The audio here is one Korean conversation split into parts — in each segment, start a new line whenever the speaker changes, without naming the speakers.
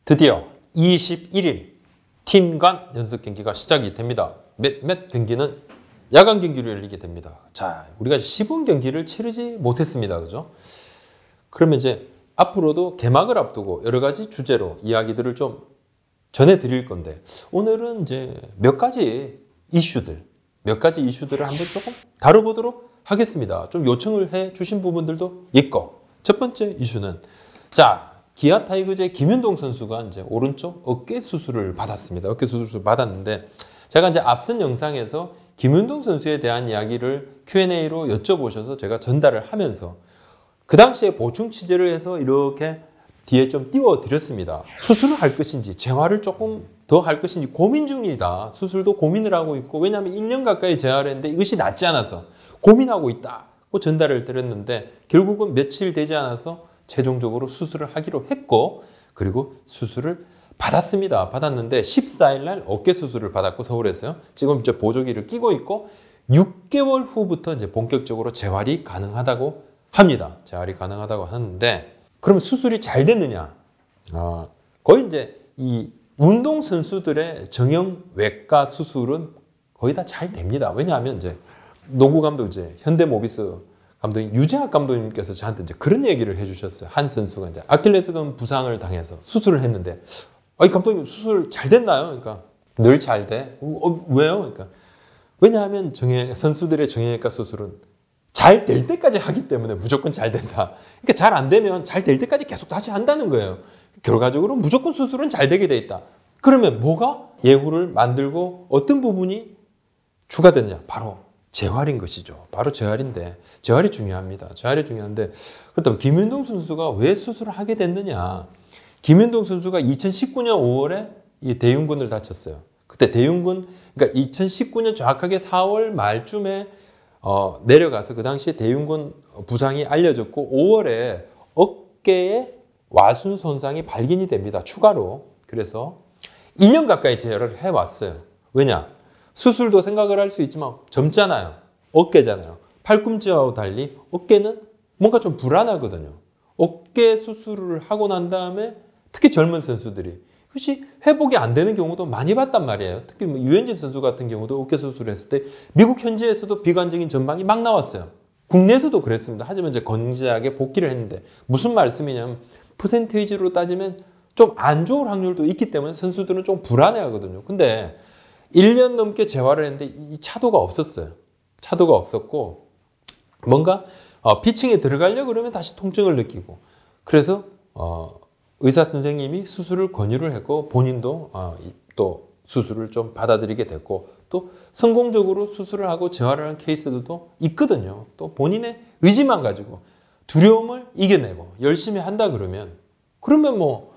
드디어 21일 팀 간 연습 경기가 시작이 됩니다. 몇 경기는 야간 경기로 열리게 됩니다. 자, 우리가 시범 경기를 치르지 못했습니다. 그죠? 그러면 이제 앞으로도 개막을 앞두고 여러 가지 주제로 이야기들을 좀 전해드릴 건데, 오늘은 이제 몇 가지 이슈들을 한번 조금 다뤄보도록 하겠습니다. 좀 요청을 해 주신 부분들도 있고, 첫 번째 이슈는, 자, 기아 타이거즈의 김윤동 선수가 이제 오른쪽 어깨 수술을 받았습니다. 어깨 수술을 받았는데, 제가 이제 앞선 영상에서 김윤동 선수에 대한 이야기를 Q&A로 여쭤보셔서 제가 전달을 하면서 그 당시에 보충 취재를 해서 이렇게 뒤에 좀 띄워드렸습니다. 수술을 할 것인지 재활을 조금 더 할 것인지 고민 중이다. 수술도 고민을 하고 있고, 왜냐하면 1년 가까이 재활을 했는데 이것이 낫지 않아서 고민하고 있다고 전달을 드렸는데, 결국은 며칠 되지 않아서 최종적으로 수술을 하기로 했고, 그리고 수술을 받았습니다. 받았는데 14일 날 어깨 수술을 받았고, 서울에서요. 지금 이제 보조기를 끼고 있고 6개월 후부터 이제 본격적으로 재활이 가능하다고 합니다. 재활이 가능하다고 하는데, 그럼 수술이 잘 됐느냐? 거의 이제 이 운동 선수들의 정형 외과 수술은 거의 다 잘 됩니다. 왜냐하면 이제 농구 감독, 이제 현대모비스 감독님 유재학 감독님께서 저한테 이제 그런 얘기를 해주셨어요. 한 선수가 이제 아킬레스건 부상을 당해서 수술을 했는데, 이 감독님 수술 잘 됐나요? 그러니까 늘 잘 돼. 왜요? 그러니까 왜냐하면 선수들의 정형외과 수술은 잘 될 때까지 하기 때문에 무조건 잘 된다. 그러니까 잘 안 되면 잘 될 때까지 계속 다시 한다는 거예요. 결과적으로 무조건 수술은 잘 되게 돼 있다. 그러면 뭐가 예후를 만들고 어떤 부분이 추가되느냐? 바로 재활인 것이죠. 바로 재활인데, 재활이 중요합니다. 재활이 중요한데, 그렇다면 김윤동 선수가 왜 수술을 하게 됐느냐? 김윤동 선수가 2019년 5월에 이 대흉근을 다쳤어요. 그때 대흉근, 그러니까 2019년 정확하게 4월 말쯤에 내려가서 그 당시에 대흉근 부상이 알려졌고, 5월에 어깨에 와순 손상이 발견이 됩니다. 추가로. 그래서 1년 가까이 재활을 해왔어요. 왜냐? 수술도 생각을 할 수 있지만 젊잖아요. 어깨잖아요. 팔꿈치하고 달리 어깨는 뭔가 좀 불안하거든요. 어깨 수술을 하고 난 다음에 특히 젊은 선수들이 그것이 회복이 안 되는 경우도 많이 봤단 말이에요. 특히 유현진 선수 같은 경우도 어깨 수술을 했을 때 미국 현지에서도 비관적인 전망이 막 나왔어요. 국내에서도 그랬습니다. 하지만 이제 건재하게 복귀를 했는데, 무슨 말씀이냐면 퍼센테이지로 따지면 좀 안 좋을 확률도 있기 때문에 선수들은 좀 불안해하거든요. 근데 1년 넘게 재활을 했는데 이 차도가 없었어요. 차도가 없었고, 뭔가 피칭에 들어가려고 그러면 다시 통증을 느끼고, 그래서 의사 선생님이 수술을 권유를 했고, 본인도 또 수술을 좀 받아들이게 됐고, 또 성공적으로 수술을 하고 재활을 한 케이스들도 있거든요. 또 본인의 의지만 가지고 두려움을 이겨내고 열심히 한다 그러면 뭐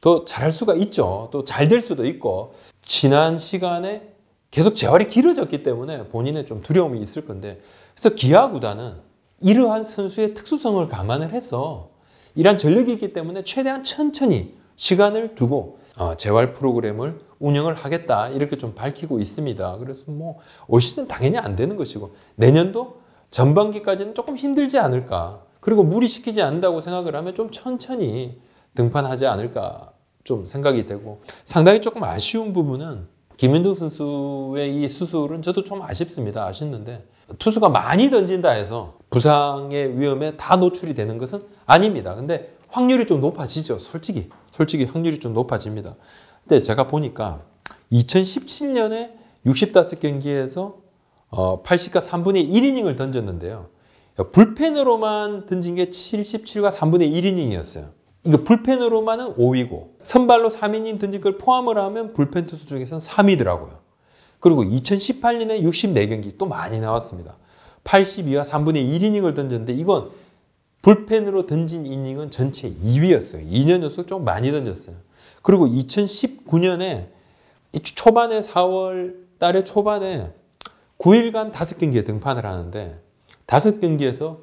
더 잘할 수가 있죠. 또 잘 될 수도 있고, 지난 시간에 계속 재활이 길어졌기 때문에 본인의 좀 두려움이 있을 건데, 그래서 기아 구단은 이러한 선수의 특수성을 감안을 해서 이러한 전력이 있기 때문에 최대한 천천히 시간을 두고 재활 프로그램을 운영을 하겠다, 이렇게 좀 밝히고 있습니다. 그래서 뭐 올 시즌 당연히 안 되는 것이고, 내년도 전반기까지는 조금 힘들지 않을까, 그리고 무리시키지 않는다고 생각을 하면 좀 천천히 등판하지 않을까 좀 생각이 되고, 상당히 조금 아쉬운 부분은 김윤동 선수의 이 수술은 저도 좀 아쉽습니다. 아쉽는데, 투수가 많이 던진다 해서 부상의 위험에 다 노출이 되는 것은 아닙니다. 근데 확률이 좀 높아지죠. 솔직히 확률이 좀 높아집니다. 근데 제가 보니까 2017년에 65경기에서 80과 3분의 1이닝을 던졌는데요. 불펜으로만 던진 게 77과 3분의 1이닝이었어요. 이거 불펜으로만은 5위고, 선발로 3이닝 던진 걸 포함을 하면 불펜 투수 중에서는 3위더라고요. 그리고 2018년에 64경기 또 많이 나왔습니다. 82와 3분의 1이닝을 던졌는데, 이건 불펜으로 던진 이닝은 전체 2위였어요. 2년 연속 좀 많이 던졌어요. 그리고 2019년에 초반에 4월 달에 초반에 9일간 5경기에 등판을 하는데, 5경기에서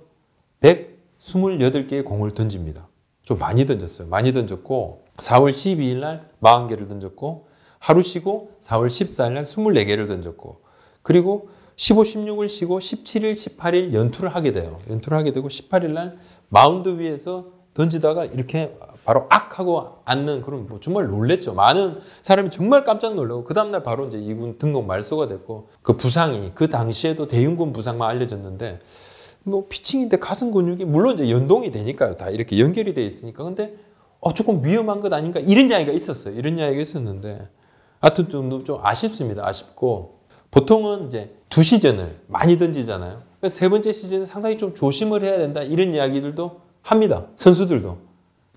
128개의 공을 던집니다. 좀 많이 던졌어요. 많이 던졌고, 4월 12일 날 40개를 던졌고, 하루 쉬고 4월 14일 날 24개를 던졌고, 그리고 15, 16을 쉬고 17일, 18일 연투를 하게 돼요. 연투를 하게 되고 18일 날 마운드 위에서 던지다가 이렇게 바로 악 하고 앉는 그런 뭐 정말 놀랬죠. 많은 사람이 정말 깜짝 놀라고 그 다음날 바로 이제 2군 등록 말소가 됐고 그 부상이 그 당시에도 대흉근 부상만 알려졌는데 뭐 피칭인데 가슴 근육이 물론 이제 연동이 되니까요. 다 이렇게 연결이 돼 있으니까 근데 조금 위험한 것 아닌가 이런 이야기가 있었어요. 이런 이야기가 있었는데 하여튼 좀 아쉽습니다. 아쉽고 보통은 이제 2시즌을 많이 던지잖아요. 그러니까 3번째 시즌은 상당히 좀 조심을 해야 된다 이런 이야기들도 합니다. 선수들도.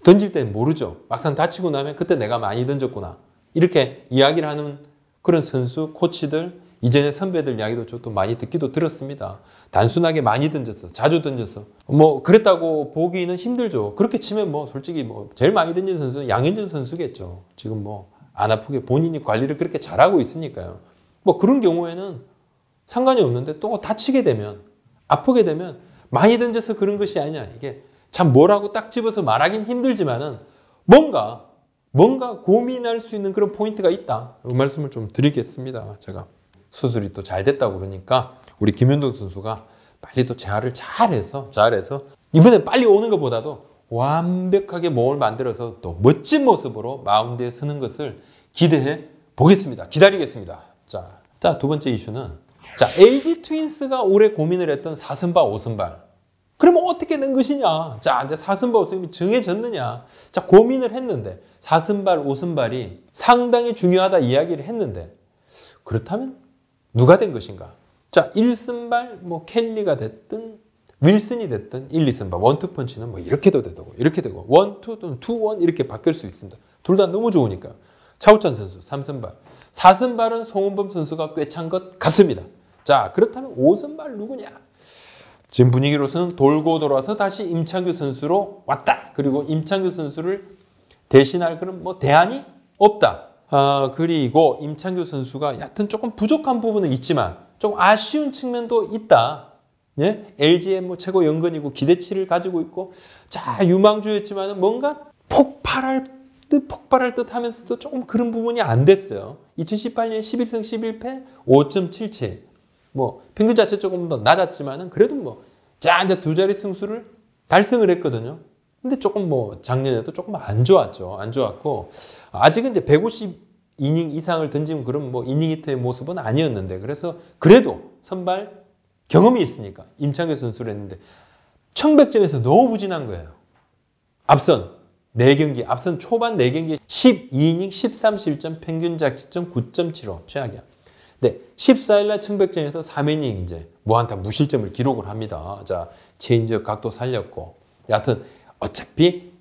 던질 때는 모르죠. 막상 다치고 나면 그때 내가 많이 던졌구나. 이렇게 이야기를 하는 그런 선수, 코치들, 이전에 선배들 이야기도 저도 많이 듣기도 들었습니다. 단순하게 많이 던졌어. 자주 던졌어. 뭐 그랬다고 보기는 힘들죠. 그렇게 치면 뭐 솔직히 뭐 제일 많이 던진 선수는 양현종 선수겠죠. 지금 뭐 안 아프게 본인이 관리를 그렇게 잘하고 있으니까요. 뭐 그런 경우에는 상관이 없는데 또 다치게 되면 아프게 되면 많이 던져서 그런 것이 아니냐. 이게 참 뭐라고 딱 집어서 말하긴 힘들지만은 뭔가 고민할 수 있는 그런 포인트가 있다. 그 말씀을 좀 드리겠습니다. 제가 수술이 또 잘 됐다고 그러니까 우리 김윤동 선수가 빨리 또 재활을 잘해서 이번에 빨리 오는 것보다도 완벽하게 몸을 만들어서 또 멋진 모습으로 마운드에 서는 것을 기대해 보겠습니다. 기다리겠습니다. 자, 두 번째 이슈는 LG 트윈스가 올해 고민을 했던 4선발, 5선발. 그러면 어떻게 된 것이냐? 자, 이제 4선발, 5선발이 정해졌느냐? 자, 고민을 했는데 4선발, 5선발이 상당히 중요하다 이야기를 했는데 그렇다면 누가 된 것인가? 자, 1선발 뭐 켈리가 됐든 윌슨이 됐든 1, 2선발 원투펀치는 뭐 이렇게도 되고 이렇게 되고 원투 또는 투원 이렇게 바뀔 수 있습니다. 둘 다 너무 좋으니까. 차우찬 선수 3선발. 4선발은 송은범 선수가 꽤 찬 것 같습니다. 자, 그렇다면 5선발 누구냐? 지금 분위기로서는 돌고 돌아서 다시 임창규 선수로 왔다. 그리고 임창규 선수를 대신할 그런 뭐 대안이 없다. 그리고 임창규 선수가 여하튼 조금 부족한 부분은 있지만 좀 아쉬운 측면도 있다. 예? LG의 뭐 최고 연근이고 기대치를 가지고 있고 자 유망주였지만 뭔가 폭발할 듯 하면서도 조금 그런 부분이 안 됐어요. 2018년 11승 11패 5.77 뭐 평균 자체 조금 더 낮았지만은 그래도 뭐 자 이제 두 자리 승수를 달성을 했거든요. 근데 조금 뭐 작년에도 조금 안 좋았죠. 안 좋았고 아직은 이제 150이닝 이상을 던지는 그런 뭐 이닝 히터의 모습은 아니었는데 그래서 그래도 선발 경험이 있으니까 임창규 선수를 했는데 청백전에서 너무 부진한 거예요. 앞선 4경기, 앞선 초반 4경기 12이닝 13실점 평균 자책점 9.75 최악이야. 네, 14일날 청백전에서 3이닝 이제 무안타 무실점을 기록을 합니다. 자, 체인지업 각도 살렸고 여하튼 어차피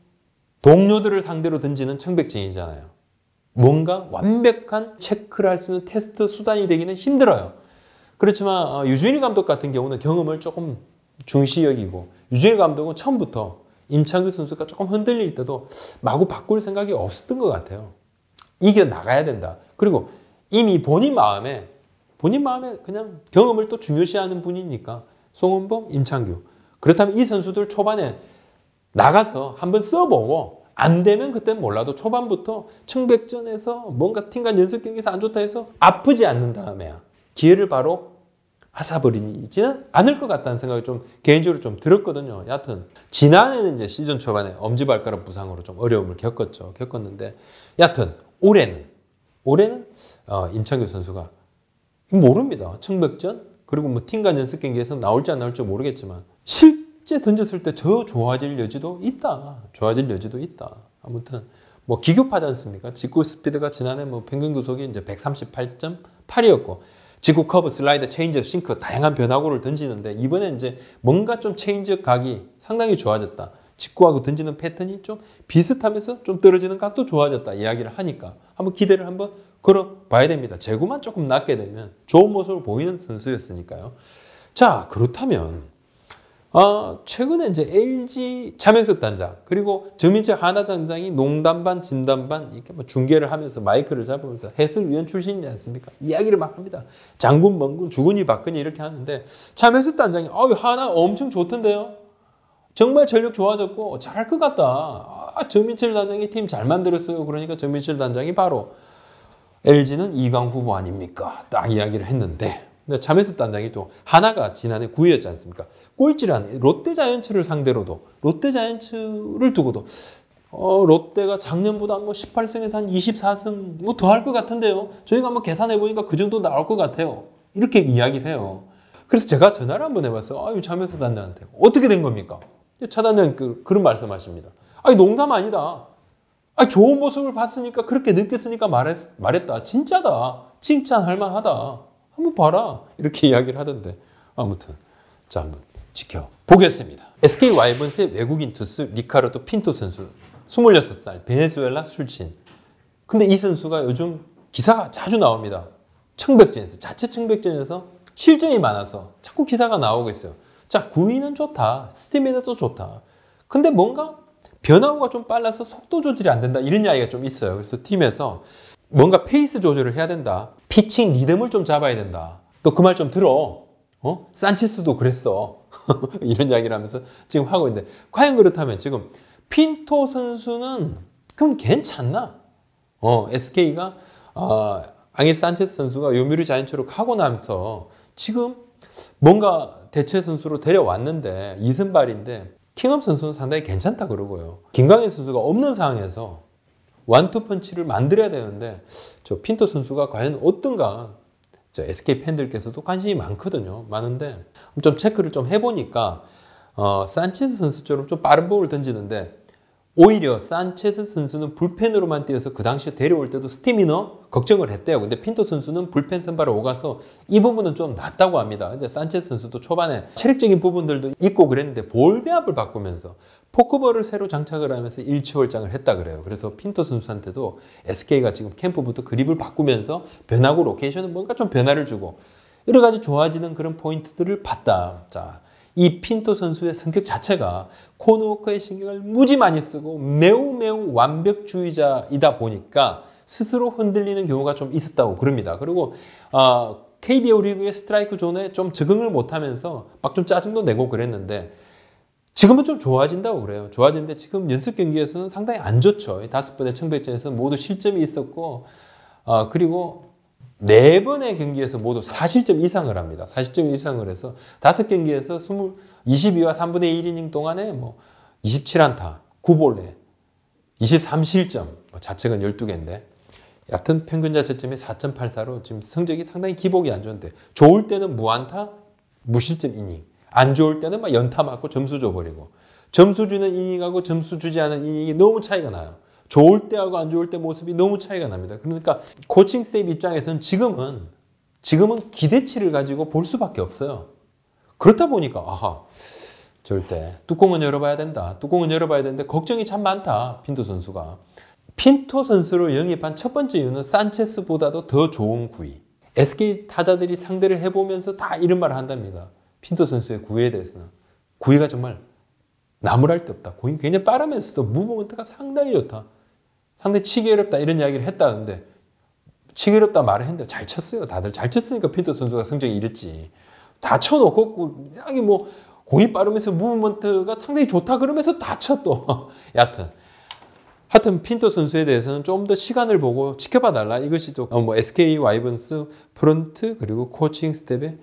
동료들을 상대로 던지는 청백전이잖아요. 뭔가 완벽한 체크를 할 수 있는 테스트 수단이 되기는 힘들어요. 그렇지만 유준일 감독 같은 경우는 경험을 조금 중시 여기고 유준일 감독은 처음부터 임창규 선수가 조금 흔들릴 때도 마구 바꿀 생각이 없었던 것 같아요. 이겨나가야 된다. 그리고 이미 본인 마음에 그냥 경험을 또 중요시하는 분이니까 송은범, 임창규. 그렇다면 이 선수들 초반에 나가서 한번 써보고 안 되면 그때는 몰라도 초반부터 청백전에서 뭔가 팀 간 연습 경기에서 안 좋다 해서 아프지 않는 다음에야 기회를 바로 앗아버리지는 않을 것 같다는 생각이 좀 개인적으로 좀 들었거든요. 여하튼 지난해는 이제 시즌 초반에 엄지발가락 부상으로 좀 어려움을 겪었는데 여하튼 올해는 임창규 선수가 모릅니다. 청백전 그리고 뭐 팀간 연습 경기에서 나올지 안 나올지 모르겠지만 실제 던졌을 때 더 좋아질 여지도 있다. 아무튼 뭐 기교파지 않습니까? 직구 스피드가 지난해 뭐 평균 구속이 이제 138.8이었고 직구 커브 슬라이더 체인지업 싱크 다양한 변화구를 던지는데 이번에 이제 뭔가 좀 체인지업 각이 상당히 좋아졌다. 직구하고 던지는 패턴이 좀 비슷하면서 좀 떨어지는 각도 좋아졌다 이야기를 하니까 한번 기대를 한번 걸어봐야 됩니다. 재구만 조금 낮게 되면 좋은 모습을 보이는 선수였으니까요. 자, 그렇다면 최근에 이제 LG 차명석 단장 그리고 정민철 하나 단장이 농담반 진담반 이렇게 뭐 중계를 하면서 마이크를 잡으면서 해설위원 출신이지 않습니까? 이야기를 막 합니다. 장군, 멍군, 주군이, 박근이 이렇게 하는데 차명석 단장이 하나 엄청 좋던데요. 정말 전력 좋아졌고 잘할 것 같다. 정민철 단장이 팀 잘 만들었어요. 그러니까 정민철 단장이 바로 LG는 2강 후보 아닙니까? 딱 이야기를 했는데 차명석 단장이 또 하나가 지난해 9위였지 않습니까? 꼴찌라는 롯데자이언츠를 상대로도 롯데자이언츠를 두고도 롯데가 작년보다 뭐 18승에서 한 24승 뭐 더 할 것 같은데요. 저희가 한번 계산해 보니까 그 정도 나올 것 같아요. 이렇게 이야기를 해요. 그래서 제가 전화를 한번 해봤어요. 아유, 차명수 단장한테. 어떻게 된 겁니까? 차 단장 그런 말씀하십니다. 아니, 농담 아니다. 아니, 좋은 모습을 봤으니까 그렇게 느꼈으니까 말했다. 진짜다. 칭찬할 만하다. 한번 봐라. 이렇게 이야기를 하던데. 아무튼 자, 한번 지켜보겠습니다. SK 와이번스의 외국인 투수 리카르도 핀토 선수. 26살 베네수엘라 출신. 근데 이 선수가 요즘 기사가 자주 나옵니다. 청백전에서, 자체 청백전에서 실점이 많아서 자꾸 기사가 나오고 있어요. 자, 구위는 좋다. 스태미나도 좋다. 근데 뭔가 변화가 좀 빨라서 속도 조절이 안 된다. 이런 이야기가 좀 있어요. 그래서 팀에서 뭔가 페이스 조절을 해야 된다. 피칭 리듬을 좀 잡아야 된다. 또 그 말 좀 들어. 산체스도 그랬어. 이런 이야기를 하면서 지금 하고 있는데, 과연 그렇다면 지금 핀토 선수는 그럼 괜찮나? SK가 앙헬 산체스 선수가 요미우리 자이언츠로 가고 나면서 지금 뭔가 대체 선수로 데려왔는데 이승발인데 킹업 선수는 상당히 괜찮다 그러고요. 김광현 선수가 없는 상황에서 완투 펀치를 만들어야 되는데 저 핀토 선수가 과연 어떤가? 저 SK 팬들께서도 관심이 많거든요. 많은데 좀 체크를 좀 해보니까 산체스 선수처럼 좀 빠른 볼을 던지는데 오히려 산체스 선수는 불펜으로만 뛰어서 그 당시에 데려올 때도 스태미너 걱정을 했대요. 근데 핀토 선수는 불펜 선발을 오가서 이 부분은 좀 낫다고 합니다. 근데 산체스 선수도 초반에 체력적인 부분들도 있고 그랬는데 볼 배합을 바꾸면서 포크볼을 새로 장착을 하면서 일취월장을 했다 그래요. 그래서 핀토 선수한테도 SK가 지금 캠프부터 그립을 바꾸면서 변하고 로케이션은 뭔가 좀 변화를 주고 여러 가지 좋아지는 그런 포인트들을 봤다. 자, 이 핀토 선수의 성격 자체가 코너워커의 신경을 무지 많이 쓰고 매우 완벽주의자이다 보니까 스스로 흔들리는 경우가 좀 있었다고 그럽니다. 그리고 KBO 리그의 스트라이크 존에 좀 적응을 못하면서 막 좀 짜증도 내고 그랬는데 지금은 좀 좋아진다고 그래요. 좋아지는데 지금 연습 경기에서는 상당히 안 좋죠. 5번의 청백전에서 모두 실점이 있었고 그리고 4번의 경기에서 모두 4실점 이상을 합니다. 4실점 이상을 해서 5경기에서 22와 3분의 1이닝 동안에 뭐 27안타, 9볼넷, 23실점, 자책은 12개인데 얕은 평균 자책점이 4.84로 지금 성적이 상당히 기복이 안 좋은데 좋을 때는 무안타, 무실점 이닝, 안 좋을 때는 막 연타 맞고 점수 줘버리고 점수 주는 이닝하고 점수 주지 않은 이닝이 너무 차이가 나요. 좋을 때하고 안 좋을 때 모습이 너무 차이가 납니다. 그러니까 코칭 스태프 입장에서는 지금은 기대치를 가지고 볼 수밖에 없어요. 그렇다 보니까 절대 뚜껑은 열어봐야 된다. 뚜껑은 열어봐야 되는데 걱정이 참 많다. 핀토 선수가. 핀토 선수를 영입한 첫 번째 이유는 산체스보다도 더 좋은 구위. SK 타자들이 상대를 해보면서 다 이런 말을 한답니다. 핀토 선수의 구위에 대해서는. 구위가 정말 나무랄 데 없다. 구위 굉장히 빠르면서도 무브먼트가 상당히 좋다. 상당히 치기 어렵다 이런 이야기를 했다는데 치기 어렵다 말을 했는데 잘 쳤어요. 다들 잘 쳤으니까 핀토 선수가 성적이 이랬지. 다 쳐놓고 이상하게 뭐 공이 빠르면서 무브먼트가 상당히 좋다 그러면서 다 쳐 또. 하여튼 핀토 선수에 대해서는 좀 더 시간을 보고 지켜봐 달라. 이것이 또 SK 와이번스 프런트 그리고 코칭 스텝의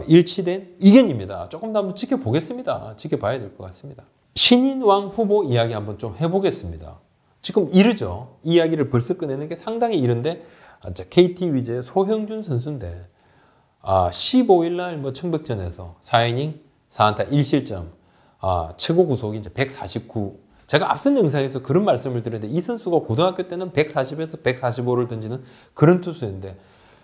일치된 의견입니다. 조금 더 한번 지켜보겠습니다. 지켜봐야 될 것 같습니다. 신인왕 후보 이야기 한번 좀 해보겠습니다. 지금 이르죠. 이 이야기를 벌써 꺼내는 게 상당히 이른데 KT 위즈의 소형준 선수인데 15일 날 청백전에서 4이닝 4안타 1실점 최고 구속이 이제 149. 제가 앞선 영상에서 그런 말씀을 드렸는데 이 선수가 고등학교 때는 140에서 145를 던지는 그런 투수였는데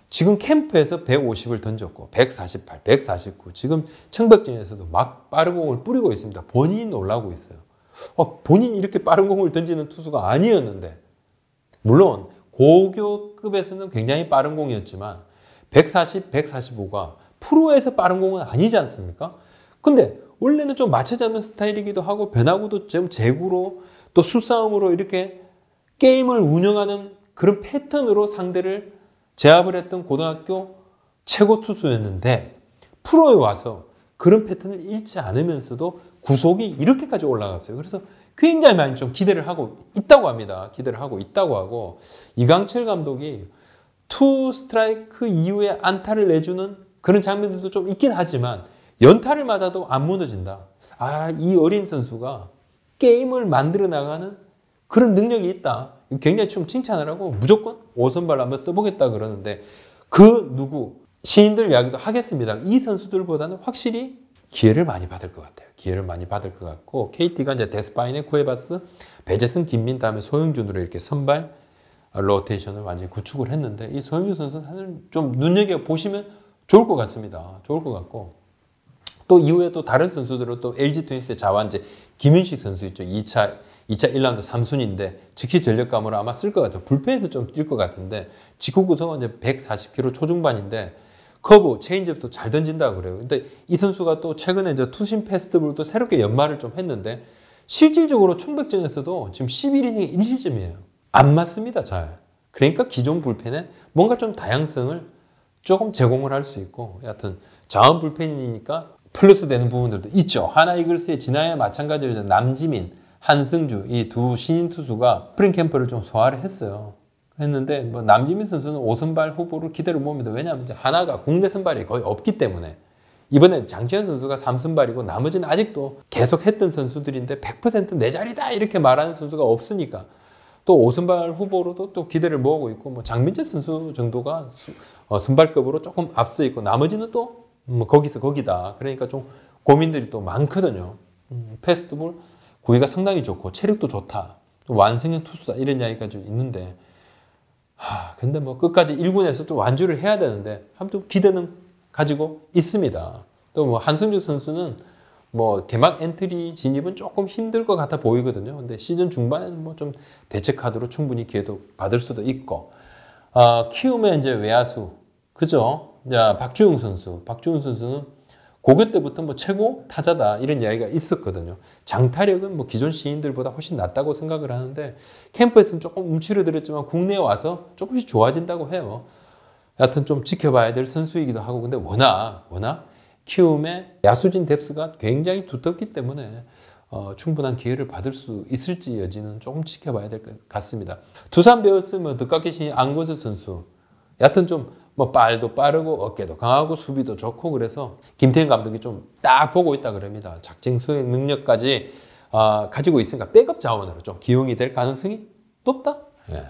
지금 캠프에서 150을 던졌고 148, 149 지금 청백전에서도 막 빠른 공을 뿌리고 있습니다. 본인이 놀라고 있어요. 본인이 이렇게 빠른 공을 던지는 투수가 아니었는데 물론 고교급에서는 굉장히 빠른 공이었지만 140, 145가 프로에서 빠른 공은 아니지 않습니까? 근데 원래는 좀 맞춰잡는 스타일이기도 하고 변화구도 좀 제구로 또 수싸움으로 이렇게 게임을 운영하는 그런 패턴으로 상대를 제압을 했던 고등학교 최고 투수였는데 프로에 와서 그런 패턴을 잃지 않으면서도 구속이 이렇게까지 올라갔어요. 그래서 굉장히 많이 좀 기대를 하고 있다고 합니다. 기대를 하고 있다고 하고 이강철 감독이 투 스트라이크 이후에 안타를 내주는 그런 장면들도 좀 있긴 하지만 연타를 맞아도 안 무너진다. 이 어린 선수가 게임을 만들어 나가는 그런 능력이 있다. 굉장히 좀 칭찬을 하고 무조건 5선발 한번 써보겠다 그러는데 그 누구 신인들 이야기도 하겠습니다. 이 선수들보다는 확실히 기회를 많이 받을 것 같아요. 기회를 많이 받을 것 같고 KT가 이제 데스파이네, 쿠에바스, 배재승, 김민 다음에 소영준으로 이렇게 선발 로테이션을 완전히 구축을 했는데 이 소영준 선수는 사실 좀 눈여겨 보시면 좋을 것 같습니다. 좋을 것 같고 또 이후에 또 다른 선수들은 또 LG 트윈스의 자완제 김윤식 선수 있죠. 2차 1라운드 3순위인데 즉시 전력감으로 아마 쓸 것 같아요. 불펜에서 좀 뛸 것 같은데 직구 구속은 이제 140km 초중반인데 커브, 체인지업도 잘 던진다고 그래요. 근데 이 선수가 또 최근에 이제 투심 페스티벌도 새롭게 연말을 좀 했는데 실질적으로 충백전에서도 지금 11이닝 1실점이에요. 안 맞습니다, 잘. 그러니까 기존 불펜에 뭔가 좀 다양성을 조금 제공을 할 수 있고 여하튼 자원 불펜이니까 플러스 되는 부분들도 있죠. 하나 이글스의 지난해 마찬가지로 남지민, 한승주 이 두 신인 투수가 스프링 캠프를 좀 소화를 했는데 뭐 남지민 선수는 5선발 후보를 기대를 봅니다. 왜냐하면 이제 하나가 국내 선발이 거의 없기 때문에 이번엔 장시현 선수가 3선발이고 나머지는 아직도 계속 했던 선수들인데 100% 내 자리다 이렇게 말하는 선수가 없으니까 또 5선발 후보로도 또 기대를 모으고 있고 뭐 장민재 선수 정도가 선발급으로 조금 앞서 있고 나머지는 또 뭐 거기서 거기다. 그러니까 좀 고민들이 또 많거든요. 패스트볼 구위가 상당히 좋고 체력도 좋다. 완성형 투수다 이런 이야기가 좀 있는데 근데 뭐 끝까지 1군에서 좀 완주를 해야 되는데 아무튼 기대는 가지고 있습니다. 또 뭐 한승주 선수는 뭐 개막 엔트리 진입은 조금 힘들 것 같아 보이거든요. 근데 시즌 중반에는 뭐 좀 대체 카드로 충분히 기회도 받을 수도 있고 키움의 이제 외야수 그죠? 자 박주영 선수는 고교 때부터 뭐 최고 타자다 이런 이야기가 있었거든요. 장타력은 뭐 기존 시인들보다 훨씬 낫다고 생각을 하는데 캠프에서는 조금 움츠러들었지만 국내에 와서 조금씩 좋아진다고 해요. 여하튼 좀 지켜봐야 될 선수이기도 하고 근데 워낙 키움의 야수진 뎁스가 굉장히 두텁기 때문에 충분한 기회를 받을 수 있을지 여지는 조금 지켜봐야 될 것 같습니다. 두산 베어스 뭐 득각기 신인 안건수 선수 여하튼 좀 뭐 발도 빠르고 어깨도 강하고 수비도 좋고 그래서 김태형 감독이 좀 딱 보고 있다 그럽니다. 작전 수행 능력까지 가지고 있으니까 백업 자원으로 좀 기용이 될 가능성이 높다. 예.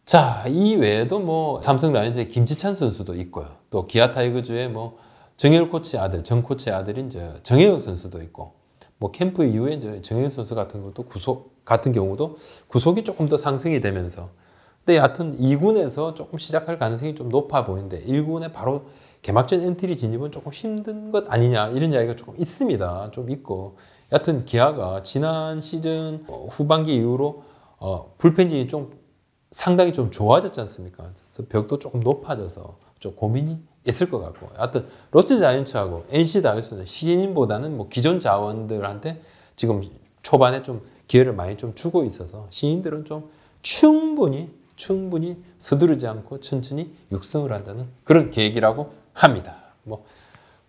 자, 이 외에도 뭐 삼성 라이온즈의 김지찬 선수도 있고요. 또 기아 타이거즈의 뭐 정혜열 코치 아들, 정 코치의 아들인 이제 정혜영 선수도 있고 뭐 캠프 이후에 이제 정혜영 선수 같은 경우도 구속이 조금 더 상승이 되면서 근데 여하튼 2군에서 조금 시작할 가능성이 좀 높아 보이는데 1군에 바로 개막전 엔트리 진입은 조금 힘든 것 아니냐 이런 이야기가 조금 있습니다. 좀 있고 여하튼 기아가 지난 시즌 후반기 이후로 불펜진이 좀 상당히 좀 좋아졌지 않습니까? 그래서 벽도 조금 높아져서 좀 고민이 있을 것 같고 하여튼 롯데 자이언츠하고 NC 다이노스는 신인보다는 뭐 기존 자원들한테 지금 초반에 좀 기회를 많이 좀 주고 있어서 신인들은 좀 충분히 서두르지 않고 천천히 육성을 한다는 그런 계획이라고 합니다. 뭐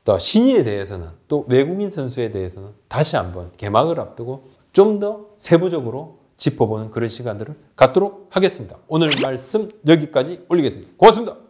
또 신인에 대해서는 또 외국인 선수에 대해서는 다시 한번 개막을 앞두고 좀 더 세부적으로 짚어보는 그런 시간들을 갖도록 하겠습니다. 오늘 말씀 여기까지 올리겠습니다. 고맙습니다.